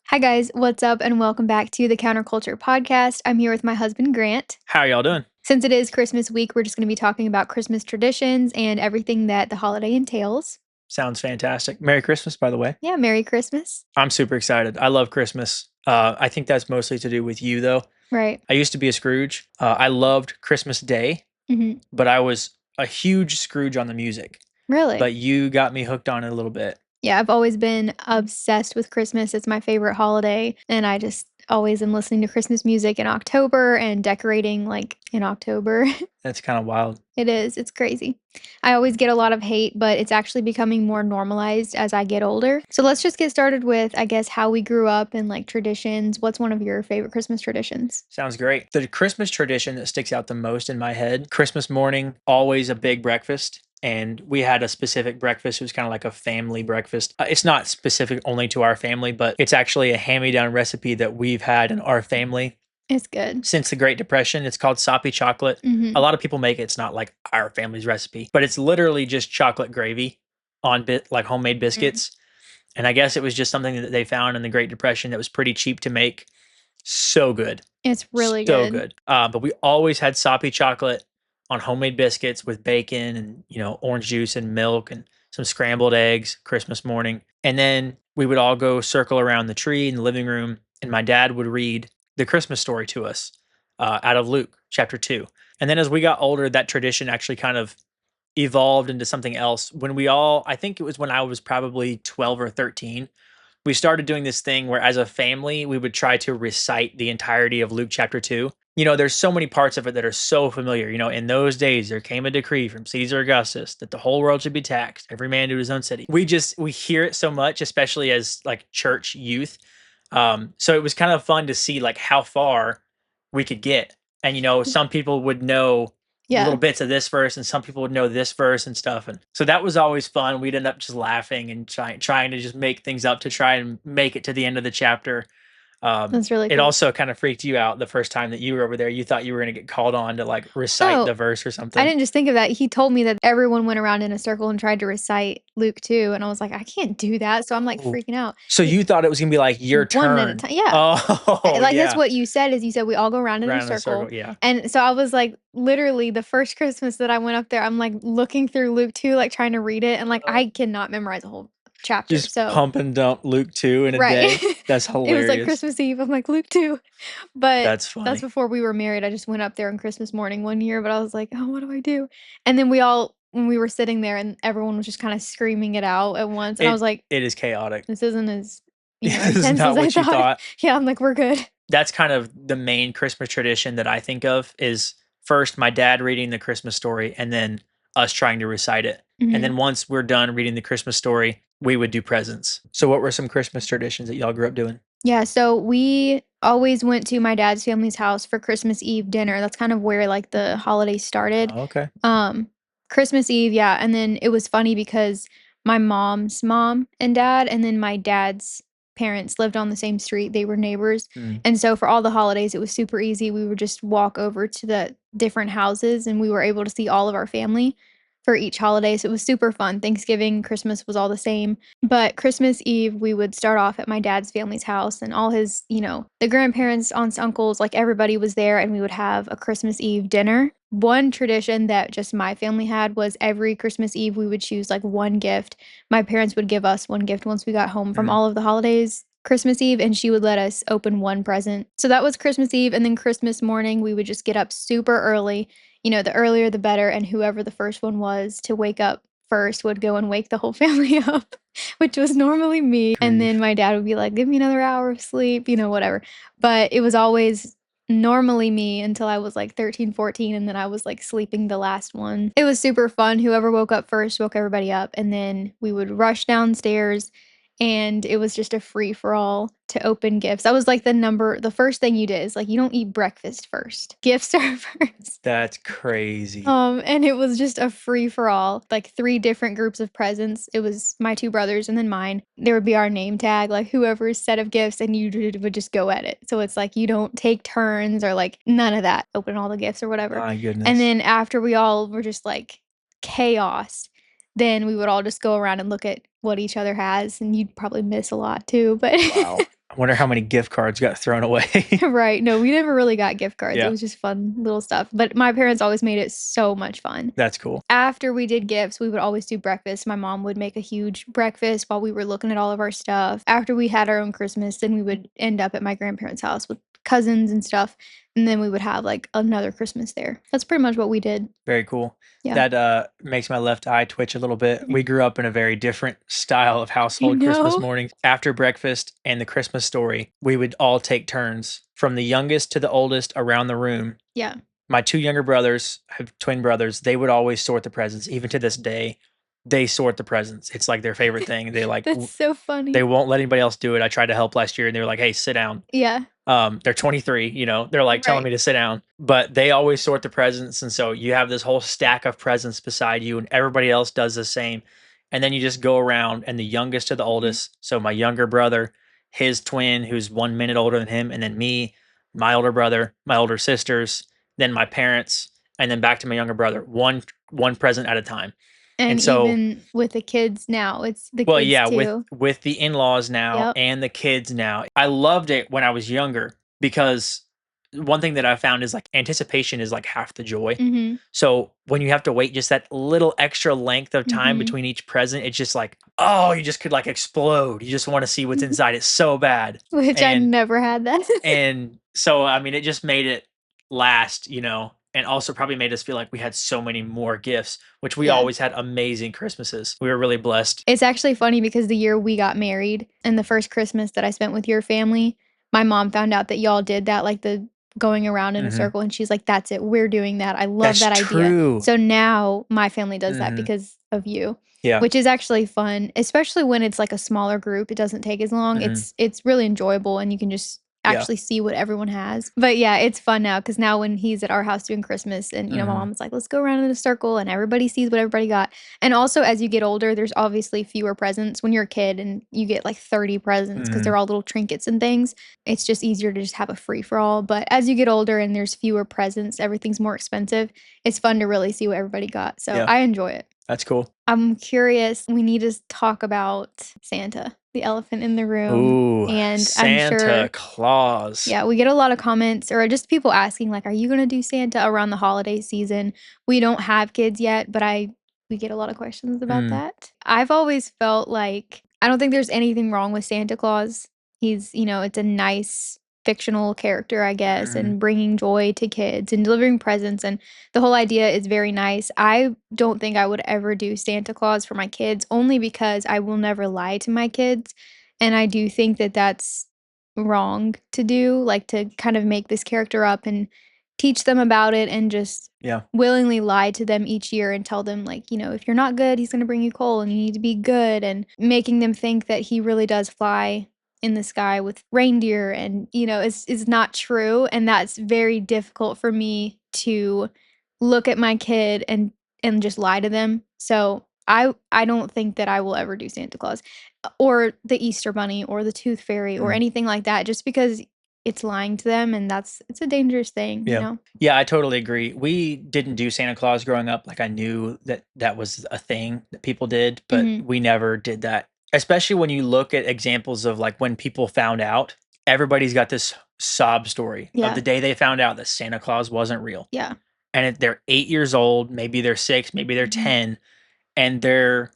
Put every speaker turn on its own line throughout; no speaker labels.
Hi, guys. What's up? And welcome back to the Counterculture Podcast. I'm here with my husband, Grant.
How are y'all doing?
Since it is Christmas week, we're just going to be talking about Christmas traditions and everything that the holiday entails.
Sounds fantastic. Merry Christmas, by the way.
Yeah, Merry Christmas.
I'm super excited. I love Christmas. I think that's mostly to do with you, though.
Right.
I used to be a Scrooge. I loved Christmas Day,
hmm
but I was a huge Scrooge on the music.
Really?
But you got me hooked on it a little bit.
Yeah, I've always been obsessed with Christmas. It's my favorite holiday. And I just always am listening to Christmas music in October and decorating like in October.
That's kind of wild.
It is. It's crazy. I always get a lot of hate, but it's actually becoming more normalized as I get older. So let's just get started with, I guess, how we grew up and like traditions. What's one of your favorite Christmas traditions?
Sounds great. The Christmas tradition that sticks out the most in my head, Christmas morning, always a big breakfast. And we had a specific breakfast. It was kind of like a family breakfast. It's not specific only to our family, but it's actually a hand-me-down recipe that we've had in our family
It's good.
since the Great Depression. It's called soppy chocolate. A lot of people make it. It's not like our family's recipe, but it's literally just chocolate gravy on like homemade biscuits. And I guess it was just something that they found in the Great Depression that was pretty cheap to make. So good.
It's really
So
good.
good. But we always had soppy chocolate on homemade biscuits with bacon and, orange juice and milk and some scrambled eggs Christmas morning. And then we would all go circle around the tree in the living room, and my dad would read the Christmas story to us out of Luke chapter 2. And then as we got older, that tradition actually kind of evolved into something else. I think it was when I was probably 12 or 13, we started doing this thing where as a family, we would try to recite the entirety of Luke chapter 2. There's so many parts of it that are so familiar. In those days, there came a decree from Caesar Augustus that the whole world should be taxed, every man to his own city. We hear it so much, especially as like church youth. So it was kind of fun to see like how far we could get. And, some people would know little
Yeah.
bits of this verse and some people would know this verse and stuff, and so that was always fun. We'd end up just laughing and trying to just make things up to try and make it to the end of the chapter.
That's really
It
cool.
also kind of freaked you out the first time that you were over there. You thought you were going to get called on to like recite
Oh,
the verse or
I
something.
didn't just think of that. He told me that everyone went around in a circle and tried to recite Luke 2. And I was like, I can't do that. So I'm like
Ooh.
freaking out.
So you thought it was going to be like your
One at a
turn.
time. Yeah.
Oh
Like that's
yeah.
what you said is you said we all go around in a
Round in a
circle.
circle. Yeah.
And so I was like literally the first Christmas that I went up there, I'm like looking through Luke 2, like trying to read it. And like I cannot memorize a whole chapter.
Just
So
pump and dump Luke 2 in a
right.
day. That's
It was like
hilarious.
Christmas Eve. I'm like Luke 2. But
That's
that's
funny.
before we were married. I just went up there on Christmas morning one year, but I was like, oh, what do I do? And then when we were sitting there and everyone was just kind of screaming it out at once. And I was like,
It is chaotic.
this isn't as,
This is
intense
not
as I
what you
thought.
thought.
Yeah, I'm like, we're good.
That's kind of the main Christmas tradition that I think of is first my dad reading the Christmas story and then us trying to recite it.
Mhm.
And then once we're done reading the Christmas story, we would do presents. So what were some Christmas traditions that y'all grew up doing?
Yeah, so we always went to my dad's family's house for Christmas Eve dinner. That's kind of where like the holiday started.
Oh, okay.
Christmas Eve, yeah, and then it was funny because my mom's mom and dad and then my dad's parents lived on the same street. They were neighbors.
Mm.
And so for all the holidays, it was super easy. We would just walk over to the different houses and we were able to see all of our family for each holiday. So it was super fun. Thanksgiving, Christmas was all the same. But Christmas Eve, we would start off at my dad's family's house and all his, the grandparents, aunts, uncles, like everybody was there and we would have a Christmas Eve dinner. One tradition that just my family had was every Christmas Eve we would choose like one gift. My parents would give us one gift once we got home from all of the holidays. Christmas Eve, and she would let us open one present. So that was Christmas Eve, and then Christmas morning we would just get up super early. The earlier the better, and whoever the first one was to wake up first would go and wake the whole family up, which was normally me. And then my dad would be like, give me another hour of sleep, whatever. But it was always normally me until I was like 13, 14, and then I was like sleeping the last one. It was super fun. Whoever woke up first woke everybody up, and then we would rush downstairs and it was just a free for all to open gifts. That was like the first thing you did is like you don't eat breakfast first. Gifts are first.
That's crazy.
And it was just a free for all, like 3 different groups of presents. It was my 2 brothers and then mine. There would be our name tag, like whoever's set of gifts, and would just go at it. So it's like you don't take turns or like none of that. Open all the gifts or whatever.
My goodness.
And then after we all were just like chaos, then we would all just go around and look at what each other has, and you'd probably miss a lot too, but
Wow. I wonder how many gift cards got thrown away.
Right, no, we never really got gift cards, it
Yeah,
was just fun little stuff, but my parents always made it so much fun.
that's cool.
After we did gifts, we would always do breakfast. My mom would make a huge breakfast while we were looking at all of our stuff. After we had our own Christmas, then we would end up at my grandparents' house with cousins and stuff, and then we would have, like, another Christmas there. That's pretty much what we did.
Very cool.
Yeah.
That, makes my left eye twitch a little bit. We grew up in a very different style of
You
household Christmas
know?
mornings. After breakfast and the Christmas story, we would all take turns from the youngest to the oldest around the room.
Yeah.
My 2 younger brothers, I have twin brothers, they would always sort the presents. Even to this day, they sort the presents. It's, like, their favorite thing. They, like,
That's so
they
funny.
won't let anybody else do it. I tried to help last year, and they were like, "Hey, sit down."
Yeah.
They're 23, they're like telling
Right.
me to sit down, but they always sort the presents. And so you have this whole stack of presents beside you, and everybody else does the same. And then you just go around, and the youngest to the
Mhm.
oldest. So my younger brother, his twin, who's 1 minute older than him, and then me, my older brother, my older sisters, then my parents, and then back to my younger brother, one present at a time. And
And
so
even with the kids now, it's the
well,
kids
yeah,
too.
with the in-laws now
Yep.
and the kids now. I loved it when I was younger because one thing that I found is, like, anticipation is, like, half the joy.
Mhm.
So, when you have to wait just that little extra length of time
Mhm.
between each present, it's just like, oh, you just could, like, explode. You just wanna see what's inside it so bad.
Which I
And
never had that.
and so, I mean, it just made it last, and also probably made us feel like we had so many more gifts, which we
Yeah.
always had amazing Christmases. We were really blessed.
It's actually funny because the year we got married and the first Christmas that I spent with your family, my mom found out that y'all did that, like, the going around in a
Mhm.
circle, and she's like, "That's it, we're doing that, I love
That's
that idea."
true.
So now my family does that
Mhm.
because of you,
Yeah.
which is actually fun, especially when it's, like, a smaller group, it doesn't take as long,
Mhm.
it's really enjoyable, and you can just
Yeah.
actually see what everyone has. But, yeah, it's fun now because now when he's at our house doing Christmas and, my
Mhm.
mom's like, "Let's go around in a circle," and everybody sees what everybody got. And also, as you get older, there's obviously fewer presents. When you're a kid and you get like 30 presents because
Mhm.
they're all little trinkets and things, it's just easier to just have a free for all. But as you get older and there's fewer presents, everything's more expensive. It's fun to really see what everybody got. So
Yeah.
I enjoy it.
That's cool.
I'm curious, we need to talk about Santa, the elephant in the room.
Ooh,
And I'm
Santa
sure,
Claus.
yeah, we get a lot of comments or just people asking, like, are you going to do Santa around the holiday season? We don't have kids yet, but we get a lot of questions about
Mm,
that. I've always felt like I don't think there's anything wrong with Santa Claus. He's, it's a nice fictional character, I guess,
mhm,
and bringing joy to kids and delivering presents. And the whole idea is very nice. I don't think I would ever do Santa Claus for my kids, only because I will never lie to my kids. And I do think that that's wrong to do, like, to kind of make this character up and teach them about it and just
yeah,
willingly lie to them each year and tell them, like, if you're not good, he's gonna bring you coal and you need to be good, and making them think that he really does fly in the sky with reindeer and, is not true, and that's very difficult for me to look at my kid and just lie to them. So, I don't think that I will ever do Santa Claus, or the Easter Bunny or the Tooth Fairy or
mm,
anything like that just because it's lying to them, and it's a dangerous thing, you
yeah.
know?
Yeah, I totally agree. We didn't do Santa Claus growing up. Like, I knew that that was a thing that people did, but
Mhm.
we never did that. Especially when you look at examples of, like, when people found out, everybody's got this sob story of
Yeah.
the day they found out that Santa Claus wasn't real.
Yeah.
And they're 8 years old, maybe they're 6, maybe they're
Mhm.
10, and their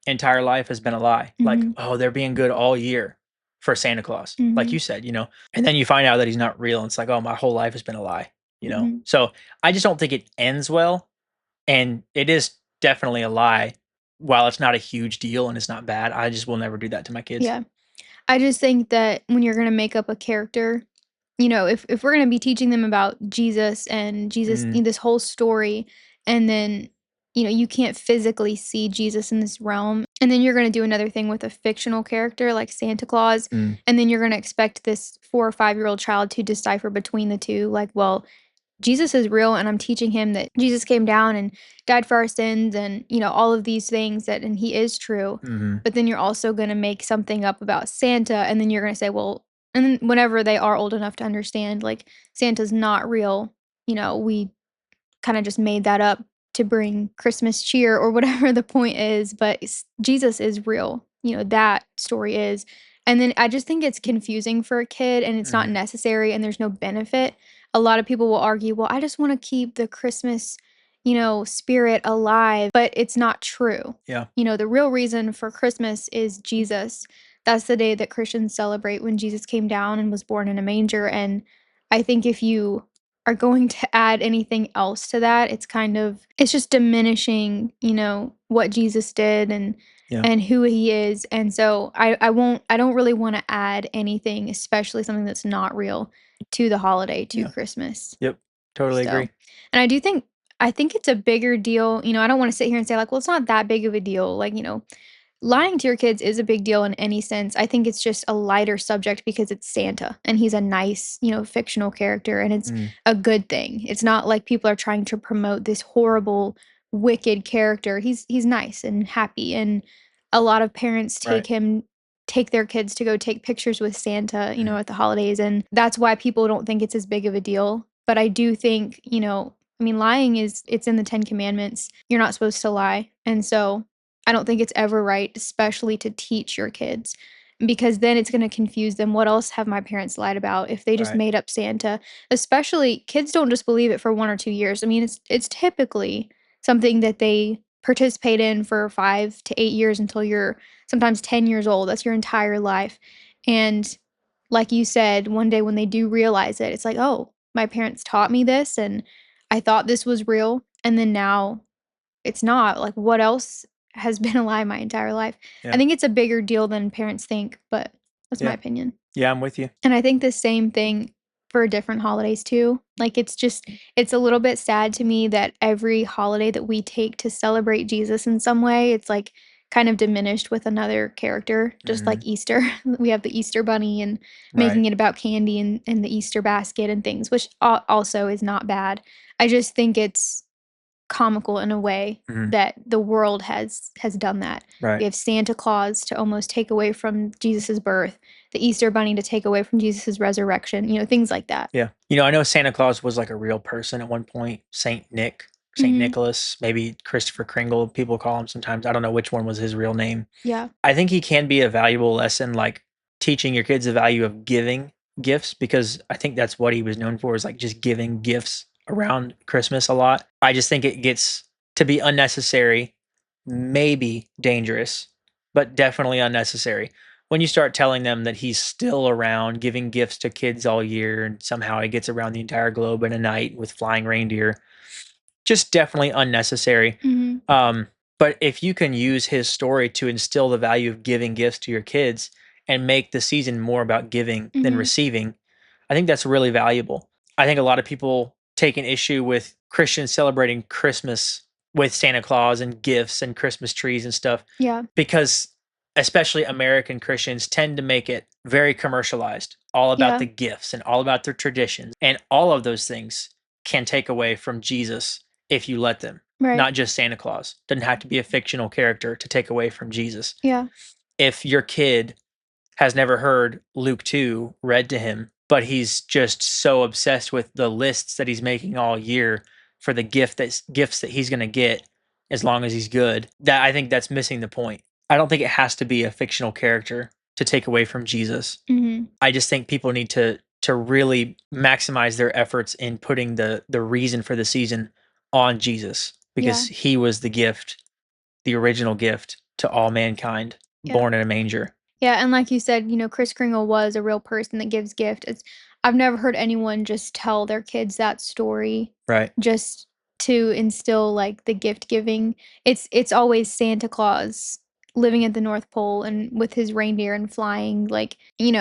entire life has been a lie. Like,
Mhm.
oh, they're being good all year for Santa Claus, like
Mhm.
you said. And then you find out that he's not real, and it's like, oh, my whole life has been a lie.
Mhm.
So I just don't think it ends well, and it is definitely a lie. While it's not a huge deal and it's not bad, I just will never do that to my kids.
Yeah. I just think that when you're gonna make up a character, if we're gonna be teaching them about Jesus and Jesus,
Mm,
this whole story, and then, you can't physically see Jesus in this realm, and then you're gonna do another thing with a fictional character like Santa Claus,
mm,
and then you're gonna expect this 4 or 5-year-old child to decipher between the 2, like, well, Jesus is real, and I'm teaching him that Jesus came down and died for our sins and, all of these things and he is true.
mhm,
But then you're also going to make something up about Santa, and then you're going to say, well, and then whenever they are old enough to understand, like, Santa's not real, we kind of just made that up to bring Christmas cheer or whatever the point is. But Jesus is real. That story is. And then I just think it's confusing for a kid and it's not
Mhm.
necessary and there's no benefit. A lot of people will argue, well, I just want to keep the Christmas, spirit alive, but it's not true.
Yeah.
The real reason for Christmas is Jesus. That's the day that Christians celebrate when Jesus came down and was born in a manger. And I think if you are going to add anything else to that, it's just diminishing, what Jesus did
Yeah.
and who he is. And so I don't really want to add anything, especially something that's not real to the holiday, to
Yeah.
Christmas.
Yep. Totally
So,
agree.
and I think it's a bigger deal. I don't want to sit here and say like, well, it's not that big of a deal. Like, lying to your kids is a big deal in any sense. I think it's just a lighter subject because it's Santa and he's a nice, fictional character and it's
Mm.
a good thing. It's not like people are trying to promote this horrible, wicked character. He's nice and happy and a lot of parents
Right.
take their kids to go take pictures with Santa,
Mhm.
at the holidays and that's why people don't think it's as big of a deal. But I do think, I mean lying it's in the 10 commandments. You're not supposed to lie. And so I don't think it's ever right, especially to teach your kids, because then it's gonna confuse them. What else have my parents lied about if they just
Right.
made up Santa? Especially kids don't just believe it for 1 or 2 years. I mean, it's typically something that they participate in for 5 to 8 years until you're sometimes 10 years old. That's your entire life. And like you said, one day when they do realize it, it's like, "Oh, my parents taught me this and I thought this was real, and then now it's not, like, what else has been a lie my entire life?" I
Yeah.
think it's a bigger deal than parents think, but that's my
Yeah.
opinion.
Yeah, I'm with you.
And I think the same thing for different holidays too. Like, it's a little bit sad to me that every holiday that we take to celebrate Jesus in some way, it's, like, kind of diminished with another character, just like
Mhm.
Easter. We have the Easter bunny and
Right.
making it about candy and the Easter basket and things, which also is not bad. I just think it's comical in a way
Mhm.
that the world has done that. We
Right.
have Santa Claus to almost take away from Jesus's birth, the Easter bunny to take away from Jesus's resurrection, things like that.
Yeah. I know Santa Claus was like a real person at one point. Saint Nick, Saint
Mhm.
Nicholas, maybe Christopher Kringle, people call him sometimes. I don't know which one was his real name.
Yeah.
I think he can be a valuable lesson, like teaching your kids the value of giving gifts, because I think that's what he was known for, is like just giving gifts around Christmas a lot. I just think it gets to be unnecessary, maybe dangerous, but definitely unnecessary. When you start telling them that he's still around giving gifts to kids all year and somehow he gets around the entire globe in a night with flying reindeer, just definitely unnecessary.
Mhm.
Um, but if you can use his story to instill the value of giving gifts to your kids and make the season more about giving than
Mhm.
receiving, I think that's really valuable. I think a lot of people take an issue with Christians celebrating Christmas with Santa Claus and gifts and Christmas trees and stuff
Yeah.
because especially American Christians tend to make it very commercialized, all about
Yeah.
the gifts and all about their traditions. And all of those things can take away from Jesus if you let them.
Right.
Not just Santa Claus. Doesn't have to be a fictional character to take away from Jesus.
Yeah.
If your kid has never heard Luke 2 read to him, but he's just so obsessed with the lists that he's making all year for the gifts that he's going to get as long as he's good, that I think that's missing the point. I don't think it has to be a fictional character to take away from Jesus.
Mhm.
I just think people need to really maximize their efforts in putting the reason for the season on Jesus,
Yeah.
because he was the gift, the original gift to all mankind,
Yeah.
born in a manger.
Yeah, and like you said, Kris Kringle was a real person that gives gift. I've never heard anyone just tell their kids that story
Right.
just to instill like the gift giving. It's always Santa Claus living at the North Pole and with his reindeer and flying like, in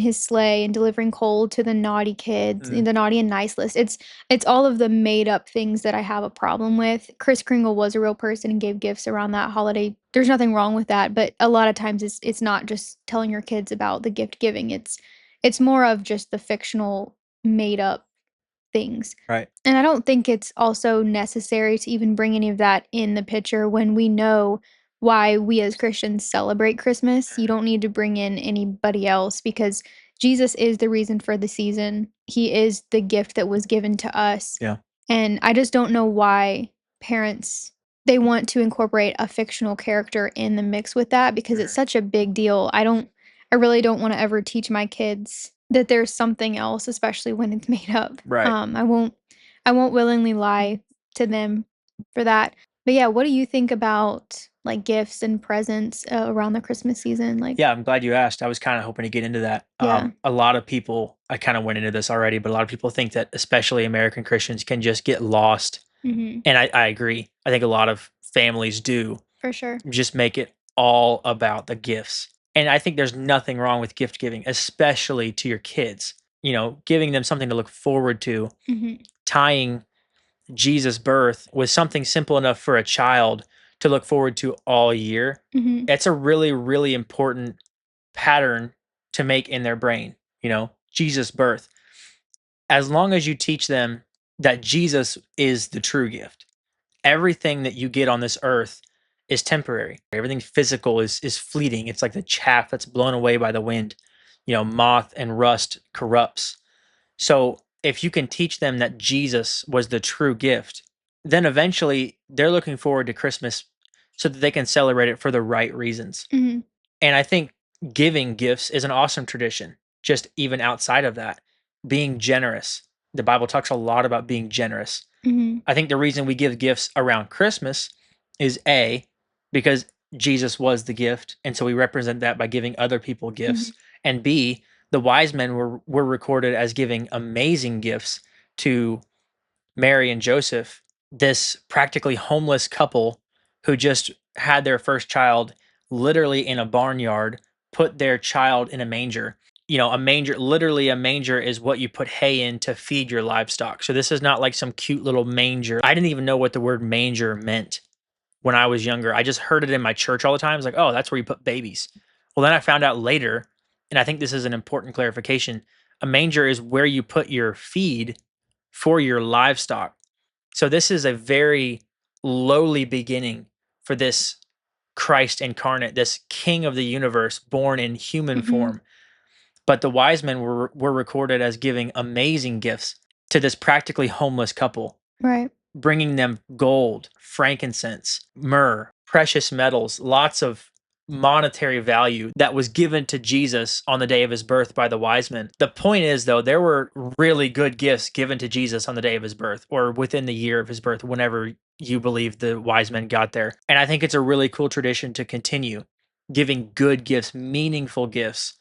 his sleigh and delivering coal to the naughty kids,
Mhm.
the naughty and nice list. It's all of the made up things that I have a problem with. Kris Kringle was a real person and gave gifts around that holiday. There's nothing wrong with that, but a lot of times it's not just telling your kids about the gift giving. It's more of just the fictional made up things.
Right.
And I don't think it's also necessary to even bring any of that in the picture when we know why we as Christians celebrate Christmas. You
Mhm.
don't need to bring in anybody else because Jesus is the reason for the season. He is the gift that was given to us.
Yeah.
And I just don't know why parents they want to incorporate a fictional character in the mix with that because it's
Mhm.
such a big deal. I really don't wanna ever teach my kids that there's something else, especially when it's made up.
Right.
I won't willingly lie to them for that. But yeah, what do you think about, like, gifts and presents, around the Christmas season? Like
Yeah, I'm glad you asked. I was kind of hoping to get into that.
yeah.
A lot of people, I kind of went into this already, but a lot of people think that especially American Christians can just get lost.
Mhm.
And I agree. I think a lot of families do
For sure.
just make it all about the gifts. And I think there's nothing wrong with gift giving, especially to your kids. You know, giving them something to look forward to,
Mhm.
tying Jesus' birth with something simple enough for a child to look forward to all year.
Mhm.
It's a really, really important pattern to make in their brain, you know, Jesus' birth. As long as you teach them that Jesus is the true gift, everything that you get on this earth is temporary. Everything physical is fleeting. It's like the chaff that's blown away by the wind. You know, moth and rust corrupts. So if you can teach them that Jesus was the true gift, then eventually they're looking forward to Christmas so that they can celebrate it for the right reasons.
Mhm.
And I think giving gifts is an awesome tradition, just even outside of that, being generous. The Bible talks a lot about being generous.
Mhm.
I think the reason we give gifts around Christmas is A, because Jesus was the gift. And so we represent that by giving other people gifts.
Mhm.
And B, the wise men were recorded as giving amazing gifts to Mary and Joseph, this practically homeless couple who just had their first child literally in a barnyard, put their child in a manger. You know, a manger, literally a manger is what you put hay in to feed your livestock. So this is not like some cute little manger. I didn't even know what the word manger meant when I was younger. I just heard it in my church all the time. It's like, oh, that's where you put babies. Well, then I found out later, and I think this is an important clarification. A manger is where you put your feed for your livestock. So this is a very lowly beginning for this Christ incarnate, this king of the universe born in human
Mhm.
form. But the wise men were recorded as giving amazing gifts to this practically homeless couple,
Right.
bringing them gold, frankincense, myrrh, precious metals, lots of monetary value that was given to Jesus on the day of his birth by the wise men. The point is, though, there were really good gifts given to Jesus on the day of his birth or within the year of his birth, whenever you believe the wise men got there. And I think it's a really cool tradition to continue giving good gifts, meaningful gifts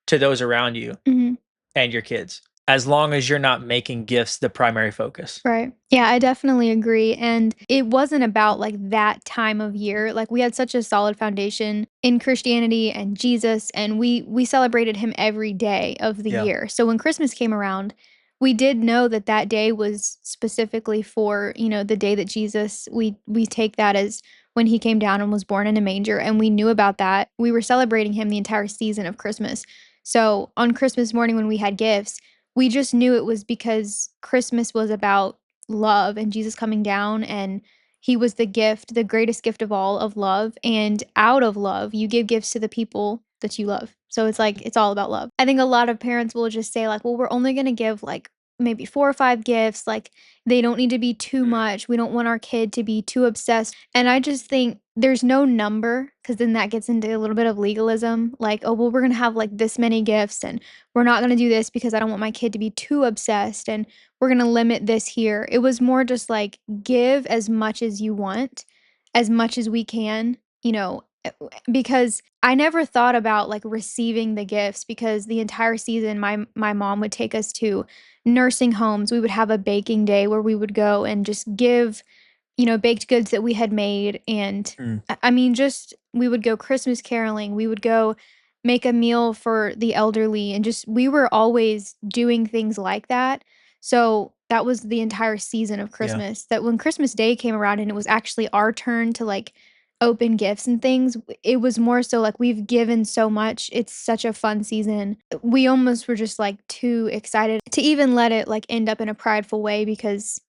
to those around you
Mhm.
and your kids, as long as you're not making gifts the primary focus.
Right. Yeah, I definitely agree. And it wasn't about like that time of year. Like we had such a solid foundation in Christianity and Jesus, and we celebrated him every day of the
Yeah.
year. So when Christmas came around, we did know that that day was specifically for, the day that Jesus we take that as when he came down and was born in a manger, and we knew about that. We were celebrating him the entire season of Christmas. So on Christmas morning when we had gifts, we just knew it was because Christmas was about love and Jesus coming down, and he was the gift, the greatest gift of all, of love, and out of love, you give gifts to the people that you love. So it's like it's all about love. I think a lot of parents will just say like, "Well, we're only gonna give like maybe 4 or 5 gifts, like they don't need to be too much. We don't want our kid to be too obsessed." And I just think there's no number, because then that gets into a little bit of legalism, like, "Oh, well, we're gonna have like this many gifts, and we're not going to do this because I don't want my kid to be too obsessed, and we're going to limit this here." It was more just like give as much as you want, as much as we can, because I never thought about like receiving the gifts, because the entire season my mom would take us to nursing homes. We would have a baking day where we would go and just give baked goods that we had made, and
Mm.
I mean, just we would go Christmas caroling, we would go make a meal for the elderly, and just we were always doing things like that. So, that was the entire season of
Yeah.
Christmas, that when Christmas Day came around and it was actually our turn to, like, open gifts and things, it was more so like we've given so much, it's such a fun season. We almost were just, like, too excited to even let it, like, end up in a prideful way, because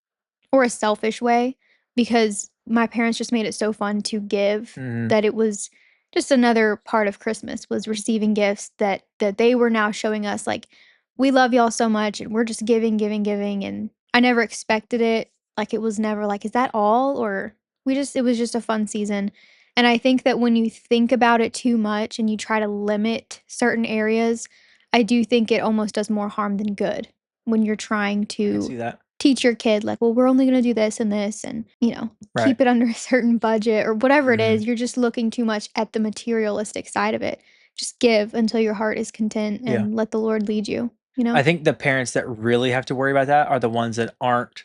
or a selfish way, because my parents just made it so fun to give,
Mhm.
that it was just another part of Christmas, was receiving gifts that they were now showing us, like, "We love y'all so much, and we're just giving, giving, giving," and I never expected it, like, it was never like, "Is that all?" Or it was just a fun season, And I think that when you think about it too much and you try to limit certain areas, I do think it almost does more harm than good when you're trying
I can
to
see that.
teach your kid, like, well, we're only going to do this, and,
Right.
keep it under a certain budget or whatever it
Mhm.
is. You're just looking too much at the materialistic side of it. Just give until your heart is content
Yeah.
and let the Lord lead you, you know?
I think the parents that really have to worry about that are the ones that aren't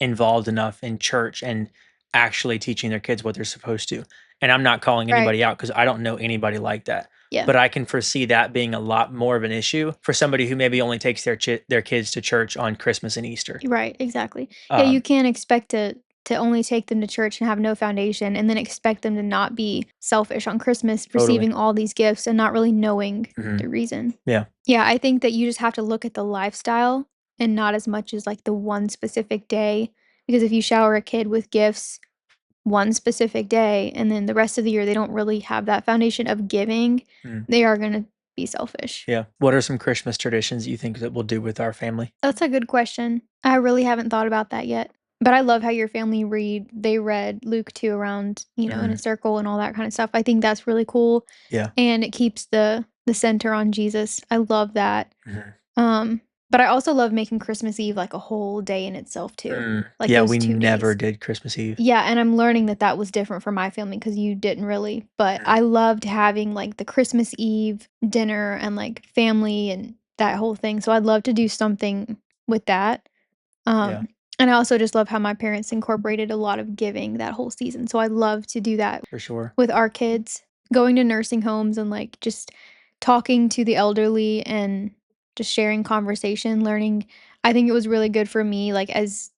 involved enough in church and actually teaching their kids what they're supposed to. And I'm not calling
Right.
anybody out because I don't know anybody like that.
Yeah.
But I can foresee that being a lot more of an issue for somebody who maybe only takes their kids to church on Christmas and Easter.
Right, exactly. Yeah, you
Um,
can't expect to only take them to church and have no foundation and then expect them to not be selfish on Christmas,
Totally.
receiving all these gifts and not really knowing
Mhm.
the reason.
Yeah.
Yeah, I think that you just have to look at the lifestyle and not as much as like the one specific day. Because if you shower a kid with gifts one specific day and then the rest of the year they don't really have that foundation of giving,
Mm.
they are going to be selfish.
Yeah. What are some Christmas traditions you think that we'll do with our family?
That's a good question. I really haven't thought about that yet. But I love how your family they read Luke 2 around, in a
Mhm.
circle and all that kind of stuff. I think that's really cool
Yeah.
and it keeps the center on Jesus. I love that.
Mhm.
Um but I also love making Christmas Eve like a whole day in itself too.
Mm.
Like
Yeah,
those
we
2
never
days.
did Christmas Eve.
Yeah, and I'm learning that that was different for my family because you didn't really, but
Mhm.
I loved having like the Christmas Eve dinner and like family and that whole thing. So I'd love to do something with that.
Yeah,
And I also just love how my parents incorporated a lot of giving that whole season, so I'd love to do that
for sure.
with our kids, going to nursing homes and, like, just talking to the elderly and just sharing conversation, learning. I think it was really good for me, like, as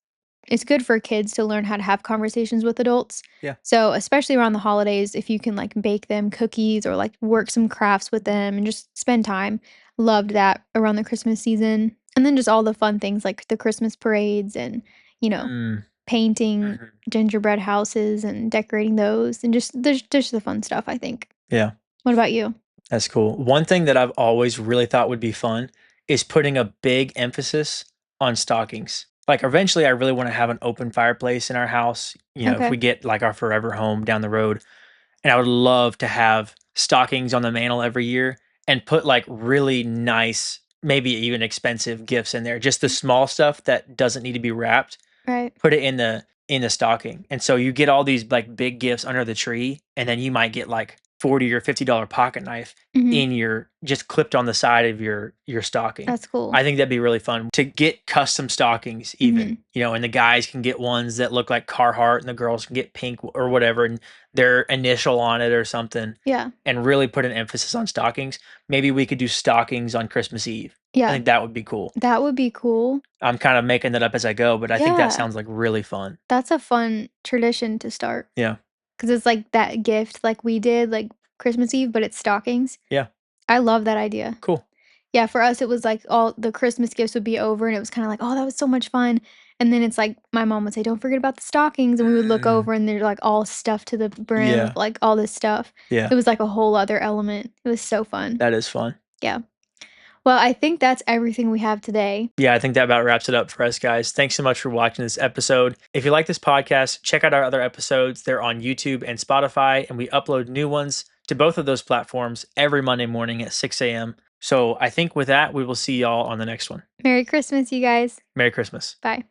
it's good for kids to learn how to have conversations with adults.
Yeah.
So, especially around the holidays, if you can, like, bake them cookies or, like, work some crafts with them and just spend time. Loved that around the Christmas season. And then just all the fun things like the Christmas parades and, you know,
Mm.
painting
Mhm.
gingerbread houses and decorating those and just there's just the fun stuff, I think.
Yeah.
What about you?
That's cool. One thing that I've always really thought would be fun is putting a big emphasis on stockings. Like eventually I really want to have an open fireplace in our house, if
Okay.
we get like our forever home down the road. And I would love to have stockings on the mantle every year and put like really nice, maybe even expensive gifts in there. Just the small stuff that doesn't need to be wrapped,
Right.
put it in the stocking. And so you get all these like big gifts under the tree, and then you might get like 40 or $50 pocket knife
Mhm.
in your just clipped on the side of your stocking.
That's cool.
I think that'd be really fun to get custom stockings even,
Mhm.
and the guys can get ones that look like Carhartt and the girls can get pink or whatever and their initial on it or something
Yeah.
and really put an emphasis on stockings. Maybe we could do stockings on Christmas Eve. I
Yeah.
think that would be cool.
That would be cool.
I'm kind of making that up as I go, but I think that
Yeah.
sounds like really fun.
That's a fun tradition to start
Yeah.
because it's like that gift like we did, like Christmas Eve, but it's stockings.
Yeah.
I love that idea.
Cool.
Yeah, for us, it was like all the Christmas gifts would be over, and it was kinda like, "Oh, that was so much fun." And then it's like my mom would say, "Don't forget about the stockings," and we would look
Mm.
over, and they're, like, all stuffed to the brim of,
Yeah.
like, all this stuff.
Yeah.
It was like a whole other element. It was so fun.
That is fun.
Yeah. Well, I think that's everything we have today.
Yeah, I think that about wraps it up for us, guys. Thanks so much for watching this episode. If you like this podcast, check out our other episodes. They're on YouTube and Spotify, and we upload new ones to both of those platforms every Monday morning at 6 a.m. So I think with that, we will see y'all on the next one.
Merry Christmas, you guys.
Merry Christmas.
Bye.